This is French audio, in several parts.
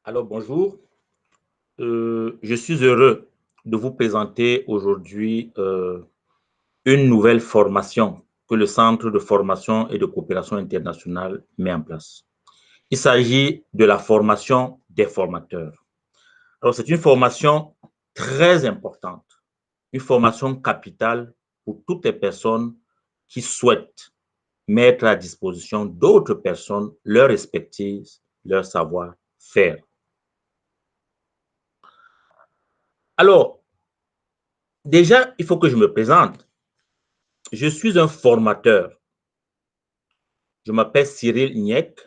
Alors bonjour. Je suis heureux de vous présenter aujourd'hui une nouvelle formation que le Centre de formation et de coopération internationale met en place. Il s'agit de la formation des formateurs. Alors c'est une formation très importante, une formation capitale pour toutes les personnes qui souhaitent mettre à disposition d'autres personnes leur expertise, leur savoir-faire. Alors, déjà, il faut que je me présente. Je suis un formateur. Je m'appelle Cyril Niek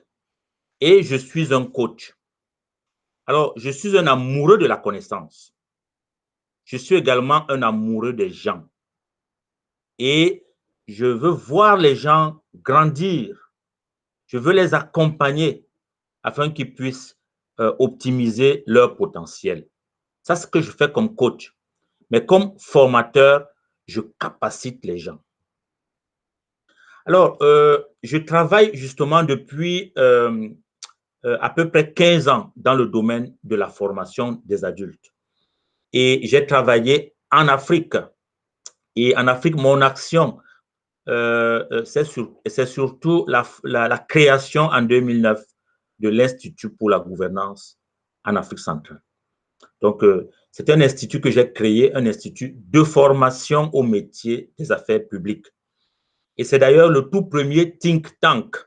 et je suis un coach. Alors, je suis un amoureux de la connaissance. Je suis également un amoureux des gens. Et je veux voir les gens grandir. Je veux les accompagner afin qu'ils puissent optimiser leur potentiel. Ça, c'est ce que je fais comme coach. Mais comme formateur, je capacite les gens. Alors, je travaille justement depuis à peu près 15 ans dans le domaine de la formation des adultes. Et j'ai travaillé en Afrique. Et en Afrique, mon action, c'est surtout la création en 2009 de l'Institut pour la gouvernance en Afrique centrale. Donc, c'est un institut que j'ai créé, un institut de formation au métier des affaires publiques. Et c'est d'ailleurs le tout premier think tank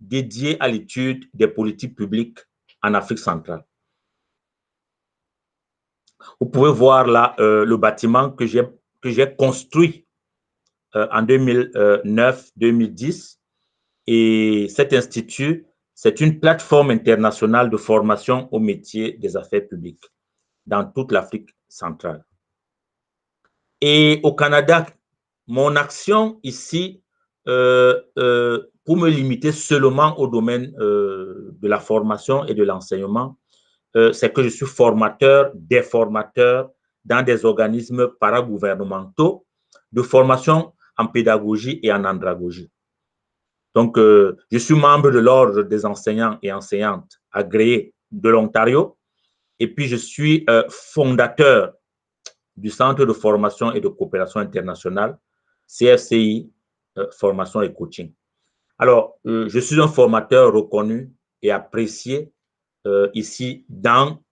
dédié à l'étude des politiques publiques en Afrique centrale. Vous pouvez voir là le bâtiment que j'ai construit en 2009-2010. Et cet institut, c'est une plateforme internationale de formation au métier des affaires publiques dans toute l'Afrique centrale. Et au Canada, mon action ici, pour me limiter seulement au domaine de la formation et de l'enseignement, c'est que je suis formateur des formateurs dans des organismes paragouvernementaux de formation en pédagogie et en andragogie. Donc, je suis membre de l'Ordre des enseignants et enseignantes agréés de l'Ontario et puis je suis fondateur du Centre de formation et de coopération internationale, CFCI, formation et coaching. Alors, je suis un formateur reconnu et apprécié ici dans,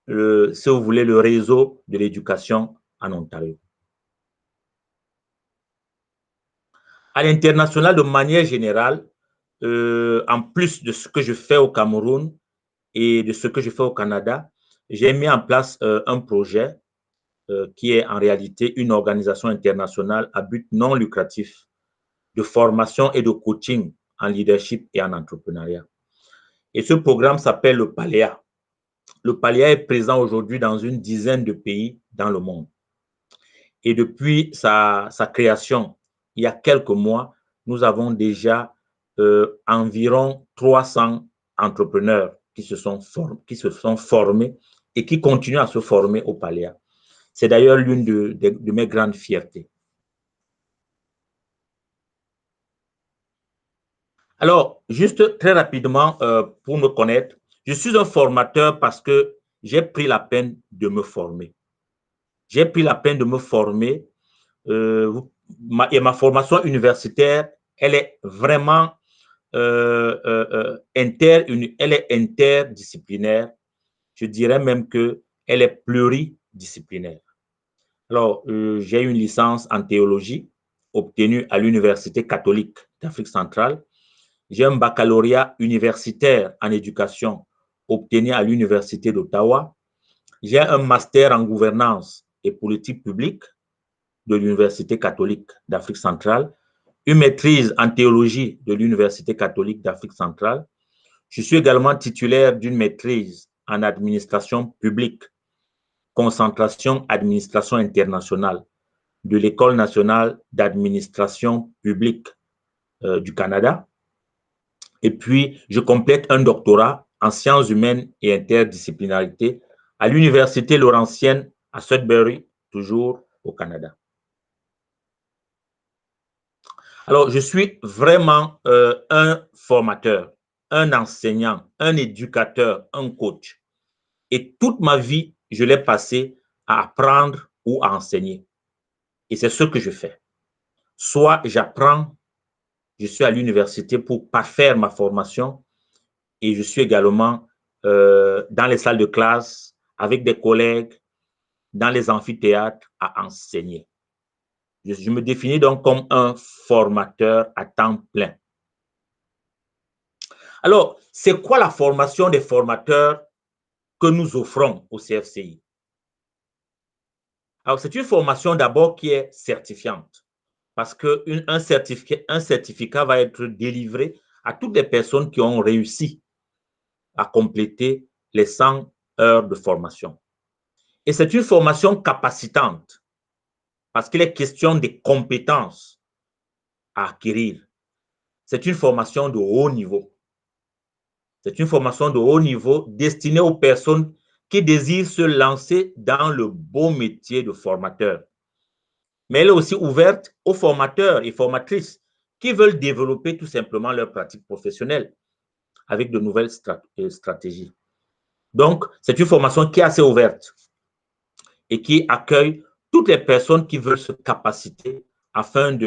si vous voulez, le réseau de l'éducation en Ontario. À l'international, de manière générale, en plus de ce que je fais au Cameroun et de ce que je fais au Canada, j'ai mis en place un projet qui est en réalité une organisation internationale à but non lucratif de formation et de coaching en leadership et en entrepreneuriat. Et ce programme s'appelle le PALEA. Le PALEA est présent aujourd'hui dans une dizaine de pays dans le monde. Et depuis sa création, il y a quelques mois, nous avons déjà environ 300 entrepreneurs qui se sont formés et qui continuent à se former au PALEA. C'est d'ailleurs l'une de mes grandes fiertés. Alors, juste très rapidement, pour me connaître, je suis un formateur parce que j'ai pris la peine de me former. J'ai pris la peine de me former et ma formation universitaire, elle est vraiment elle est interdisciplinaire. Je dirais même qu'elle est pluridisciplinaire. Alors, j'ai une licence en théologie obtenue à l'Université catholique d'Afrique centrale. J'ai un baccalauréat universitaire en éducation obtenu à l'Université d'Ottawa. J'ai un master en gouvernance et politique publique de l'Université catholique d'Afrique centrale, une maîtrise en théologie de l'Université catholique d'Afrique centrale. Je suis également titulaire d'une maîtrise en administration publique, concentration administration internationale de l'École nationale d'administration publique du Canada. Et puis, je complète un doctorat en sciences humaines et interdisciplinarité à l'Université Laurentienne à Sudbury, toujours au Canada. Alors, je suis vraiment un formateur, un enseignant, un éducateur, un coach. Et toute ma vie, je l'ai passée à apprendre ou à enseigner. Et c'est ce que je fais. Soit j'apprends, je suis à l'université pour parfaire ma formation et je suis également dans les salles de classe avec des collègues, dans les amphithéâtres à enseigner. Je me définis donc comme un formateur à temps plein. Alors, c'est quoi la formation des formateurs que nous offrons au CFCI? Alors, c'est une formation d'abord qui est certifiante parce qu'un certificat va être délivré à toutes les personnes qui ont réussi à compléter les 100 heures de formation. Et c'est une formation capacitante parce qu'il est question des compétences à acquérir. C'est une formation de haut niveau. C'est une formation de haut niveau destinée aux personnes qui désirent se lancer dans le beau métier de formateur. Mais elle est aussi ouverte aux formateurs et formatrices qui veulent développer tout simplement leur pratique professionnelle avec de nouvelles stratégies. Donc, c'est une formation qui est assez ouverte et qui accueille toutes les personnes qui veulent se capaciter afin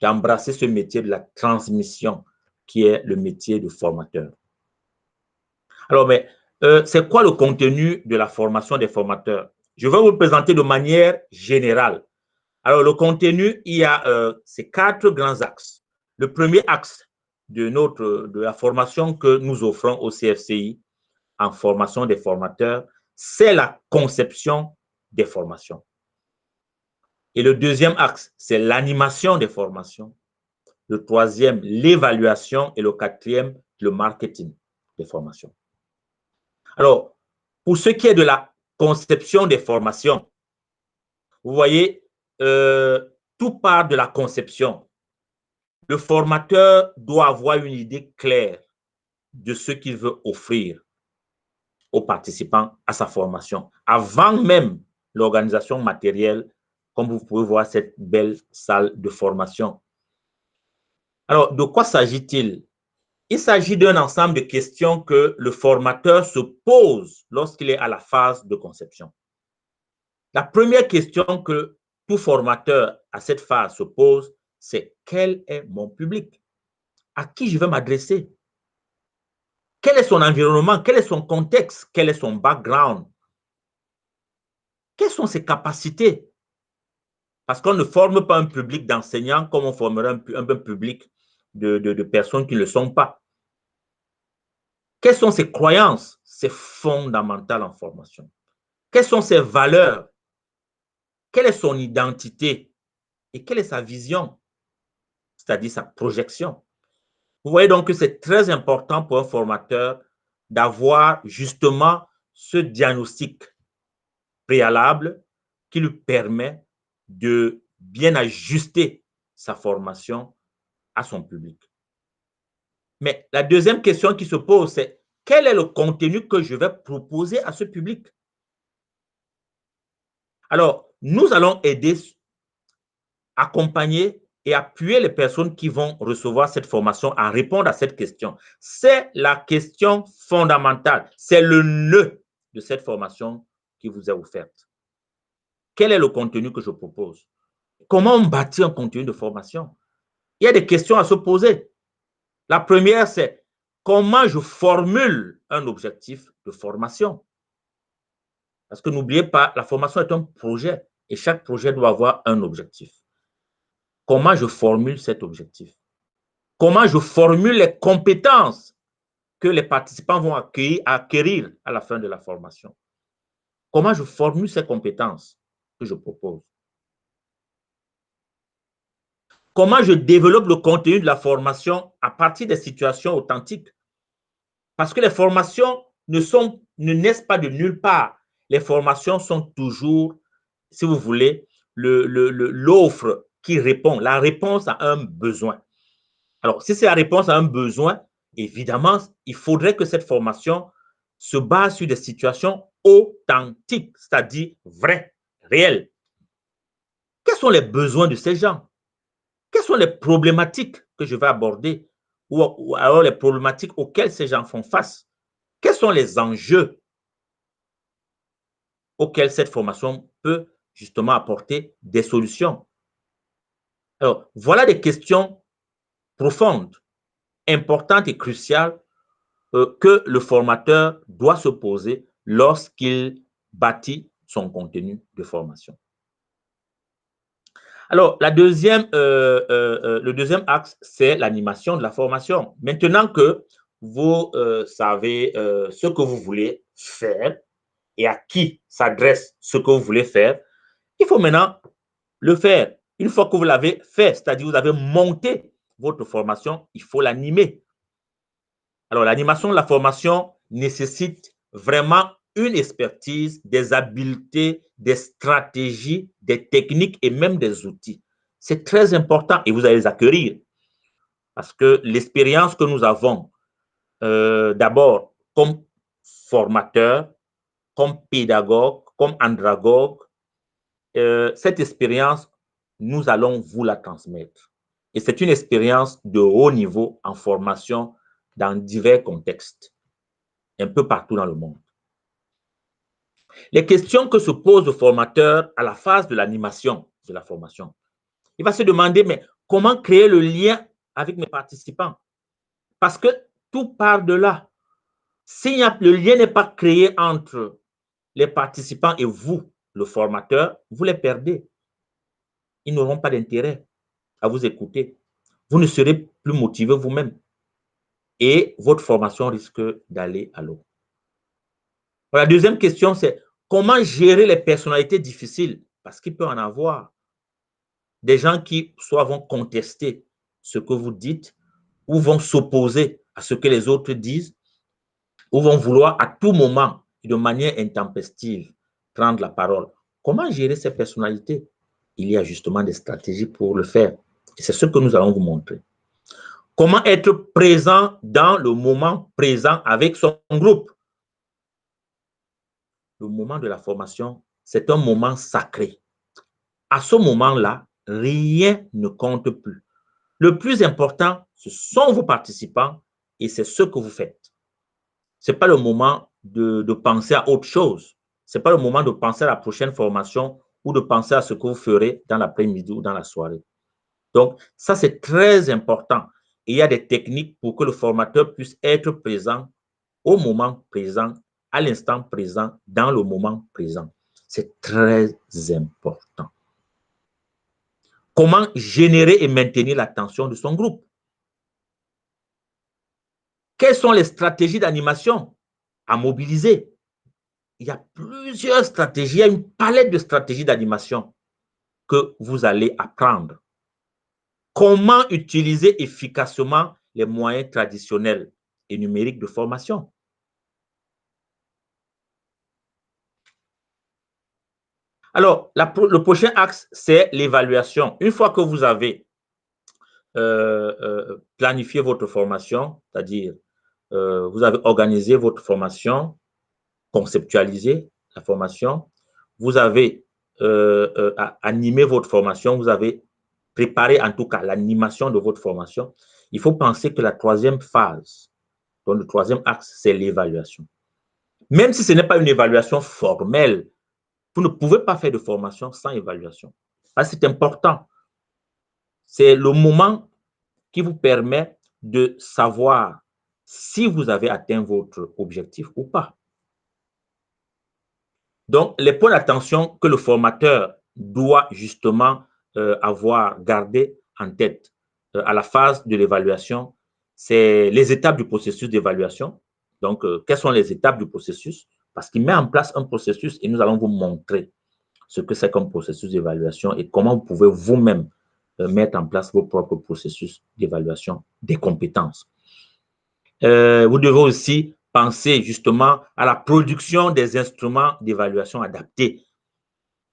d'embrasser ce métier de la transmission qui est le métier de formateur. Alors, mais c'est quoi le contenu de la formation des formateurs? Je vais vous le présenter de manière générale. Alors, le contenu, il y a ces 4 grands axes. Le premier axe de la formation que nous offrons au CFCI en formation des formateurs, c'est la conception des formations. Et le deuxième axe, c'est l'animation des formations. Le troisième, l'évaluation. Et le quatrième, le marketing des formations. Alors, pour ce qui est de la conception des formations, vous voyez, tout part de la conception. Le formateur doit avoir une idée claire de ce qu'il veut offrir aux participants à sa formation, avant même l'organisation matérielle, comme vous pouvez voir cette belle salle de formation. Alors, de quoi s'agit-il? Il s'agit d'un ensemble de questions que le formateur se pose lorsqu'il est à la phase de conception. La première question que tout formateur à cette phase se pose, c'est quel est mon public? À qui je vais m'adresser? Quel est son environnement? Quel est son contexte? Quel est son background? Quelles sont ses capacités? Parce qu'on ne forme pas un public d'enseignants comme on formerait un public de personnes qui ne le sont pas. Quelles sont ses croyances? C'est fondamental en formation. Quelles sont ses valeurs? Quelle est son identité? Et quelle est sa vision? C'est-à-dire sa projection. Vous voyez donc que c'est très important pour un formateur d'avoir justement ce diagnostic préalable qui lui permet de bien ajuster sa formation à son public. Mais la deuxième question qui se pose, c'est quel est le contenu que je vais proposer à ce public? Alors, nous allons aider, accompagner et appuyer les personnes qui vont recevoir cette formation à répondre à cette question. C'est la question fondamentale, c'est le nœud de cette formation qui vous est offerte. Quel est le contenu que je propose? Comment on bâtit un contenu de formation? Il y a des questions à se poser. La première, c'est comment je formule un objectif de formation? Parce que n'oubliez pas, la formation est un projet et chaque projet doit avoir un objectif. Comment je formule cet objectif? Comment je formule les compétences que les participants vont acquérir à la fin de la formation? Comment je formule ces compétences que je propose? Comment je développe le contenu de la formation à partir des situations authentiques? Parce que les formations ne naissent pas de nulle part. Les formations sont toujours, si vous voulez, l'offre qui répond, la réponse à un besoin. Alors, si c'est la réponse à un besoin, évidemment, il faudrait que cette formation se base sur des situations authentiques, c'est-à-dire vraies, réelles. Quels sont les besoins de ces gens? Quelles sont les problématiques que je vais aborder ou alors les problématiques auxquelles ces gens font face? Quels sont les enjeux? auxquelles cette formation peut justement apporter des solutions. Alors, voilà des questions profondes, importantes et cruciales que le formateur doit se poser lorsqu'il bâtit son contenu de formation. Alors, le deuxième axe, c'est l'animation de la formation. Maintenant que vous savez ce que vous voulez faire et à qui s'adresse ce que vous voulez faire, il faut maintenant le faire. Une fois que vous l'avez fait, c'est-à-dire que vous avez monté votre formation, il faut l'animer. Alors, l'animation de la formation nécessite vraiment une expertise, des habiletés, des stratégies, des techniques et même des outils. C'est très important et vous allez les acquérir parce que l'expérience que nous avons, d'abord comme formateur, comme pédagogue, comme andragogue, cette expérience, nous allons vous la transmettre. Et c'est une expérience de haut niveau en formation dans divers contextes, un peu partout dans le monde. Les questions que se pose le formateur à la phase de l'animation de la formation, il va se demander, mais comment créer le lien avec mes participants? Parce que tout part de là. Si le lien n'est pas créé entre les participants et vous, le formateur, vous les perdez. Ils n'auront pas d'intérêt à vous écouter. Vous ne serez plus motivé vous-même. Et votre formation risque d'aller à l'eau. La deuxième question, c'est comment gérer les personnalités difficiles? Parce qu'il peut en avoir. Des gens qui soit vont contester ce que vous dites, ou vont s'opposer à ce que les autres disent, ou vont vouloir à tout moment, de manière intempestive, prendre la parole. Comment gérer ces personnalités? Il y a justement des stratégies pour le faire. Et c'est ce que nous allons vous montrer. Comment être présent dans le moment présent avec son groupe? Le moment de la formation, c'est un moment sacré. À ce moment-là, rien ne compte plus. Le plus important, ce sont vos participants et c'est ce que vous faites. Ce n'est pas le moment de penser à autre chose. Ce n'est pas le moment de penser à la prochaine formation ou de penser à ce que vous ferez dans l'après-midi ou dans la soirée. Donc, ça, c'est très important. Et il y a des techniques pour que le formateur puisse être présent au moment présent, à l'instant présent, dans le moment présent. C'est très important. Comment générer et maintenir l'attention de son groupe? Quelles sont les stratégies d'animation à mobiliser? Il y a plusieurs stratégies, il y a une palette de stratégies d'animation que vous allez apprendre. Comment utiliser efficacement les moyens traditionnels et numériques de formation? Alors, le prochain axe, c'est l'évaluation. Une fois que vous avez planifié votre formation, c'est-à-dire vous avez organisé votre formation, conceptualisé la formation, vous avez animé votre formation, vous avez préparé en tout cas l'animation de votre formation, il faut penser que la troisième phase, donc le troisième axe, c'est l'évaluation. Même si ce n'est pas une évaluation formelle, vous ne pouvez pas faire de formation sans évaluation. C'est important. C'est le moment qui vous permet de savoir si vous avez atteint votre objectif ou pas. Donc, les points d'attention que le formateur doit justement avoir gardé en tête à la phase de l'évaluation, c'est les étapes du processus d'évaluation. Donc, quelles sont les étapes du processus? Parce qu'il met en place un processus et nous allons vous montrer ce que c'est comme processus d'évaluation et comment vous pouvez vous-même mettre en place vos propres processus d'évaluation des compétences. Vous devez aussi penser justement à la production des instruments d'évaluation adaptés.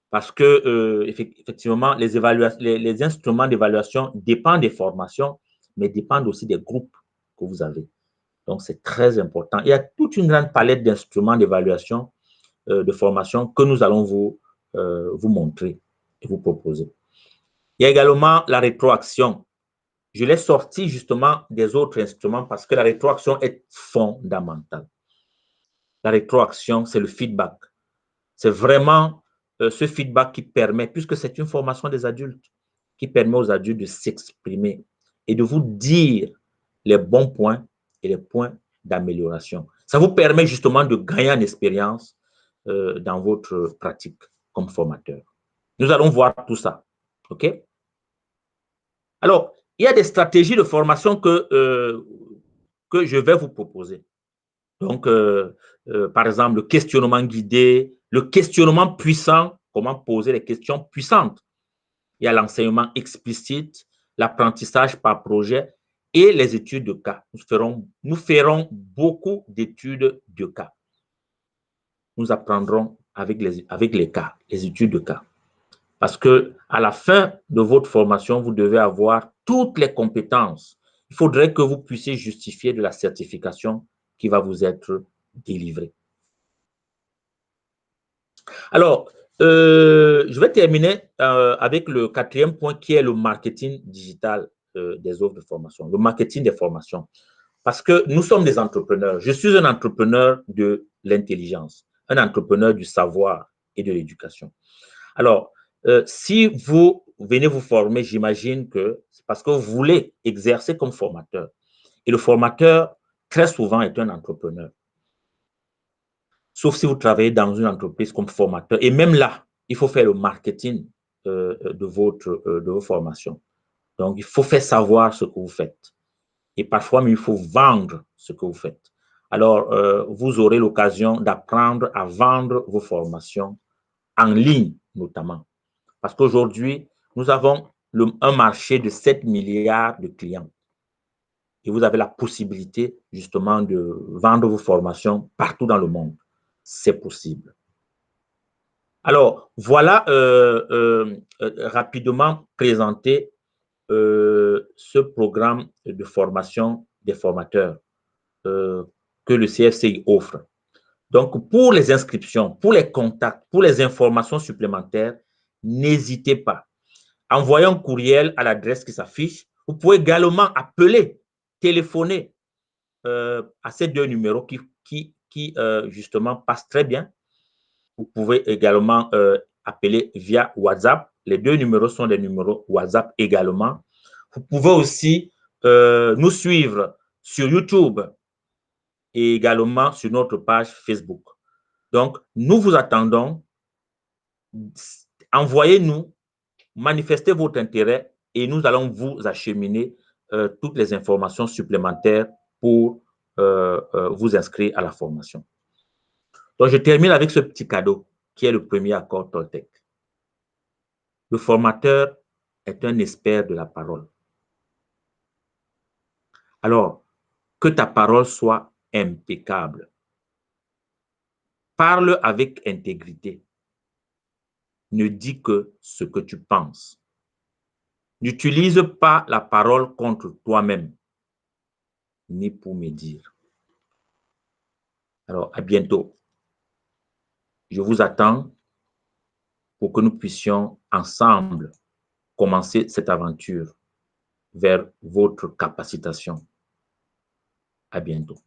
Parce que, effectivement, les instruments d'évaluation dépendent des formations, mais dépendent aussi des groupes que vous avez. Donc, c'est très important. Il y a toute une grande palette d'instruments d'évaluation, de formation que nous allons vous montrer et vous proposer. Il y a également la rétroaction. Je l'ai sorti justement des autres instruments parce que la rétroaction est fondamentale. La rétroaction, c'est le feedback. C'est vraiment ce feedback qui permet, puisque c'est une formation des adultes, qui permet aux adultes de s'exprimer et de vous dire les bons points et les points d'amélioration. Ça vous permet justement de gagner en expérience dans votre pratique comme formateur. Nous allons voir tout ça. OK? Alors, il y a des stratégies de formation que je vais vous proposer. Donc, par exemple, le questionnement guidé, le questionnement puissant, comment poser les questions puissantes. Il y a l'enseignement explicite, l'apprentissage par projet et les études de cas. Nous ferons beaucoup d'études de cas. Nous apprendrons avec les cas, les études de cas. Parce qu'à la fin de votre formation, vous devez avoir toutes les compétences. Il faudrait que vous puissiez justifier de la certification qui va vous être délivrée. Alors, je vais terminer avec le quatrième point qui est le marketing digital des offres de formation, le marketing des formations. Parce que nous sommes des entrepreneurs. Je suis un entrepreneur de l'intelligence, un entrepreneur du savoir et de l'éducation. Alors, si vous venez vous former, j'imagine que c'est parce que vous voulez exercer comme formateur. Et le formateur, très souvent, est un entrepreneur. Sauf si vous travaillez dans une entreprise comme formateur. Et même là, il faut faire le marketing de vos formations. Donc, il faut faire savoir ce que vous faites. Et parfois, il faut vendre ce que vous faites. Alors, vous aurez l'occasion d'apprendre à vendre vos formations en ligne, notamment. Parce qu'aujourd'hui, nous avons un marché de 7 milliards de clients. Et vous avez la possibilité, justement, de vendre vos formations partout dans le monde. C'est possible. Alors, voilà rapidement présenté ce programme de formation des formateurs que le CFCI offre. Donc, pour les inscriptions, pour les contacts, pour les informations supplémentaires, n'hésitez pas. Envoyez un courriel à l'adresse qui s'affiche. Vous pouvez également appeler, téléphoner à ces deux numéros qui justement passent très bien. Vous pouvez également appeler via WhatsApp. Les deux numéros sont des numéros WhatsApp également. Vous pouvez aussi nous suivre sur YouTube et également sur notre page Facebook. Donc, nous vous attendons. Envoyez-nous, manifestez votre intérêt et nous allons vous acheminer toutes les informations supplémentaires pour vous inscrire à la formation. Donc, je termine avec ce petit cadeau qui est le premier accord Toltec. Le formateur est un expert de la parole. Alors, que ta parole soit impeccable. Parle avec intégrité. Ne dis que ce que tu penses. N'utilise pas la parole contre toi-même, ni pour médire. Alors, à bientôt. Je vous attends pour que nous puissions ensemble commencer cette aventure vers votre capacitation. À bientôt.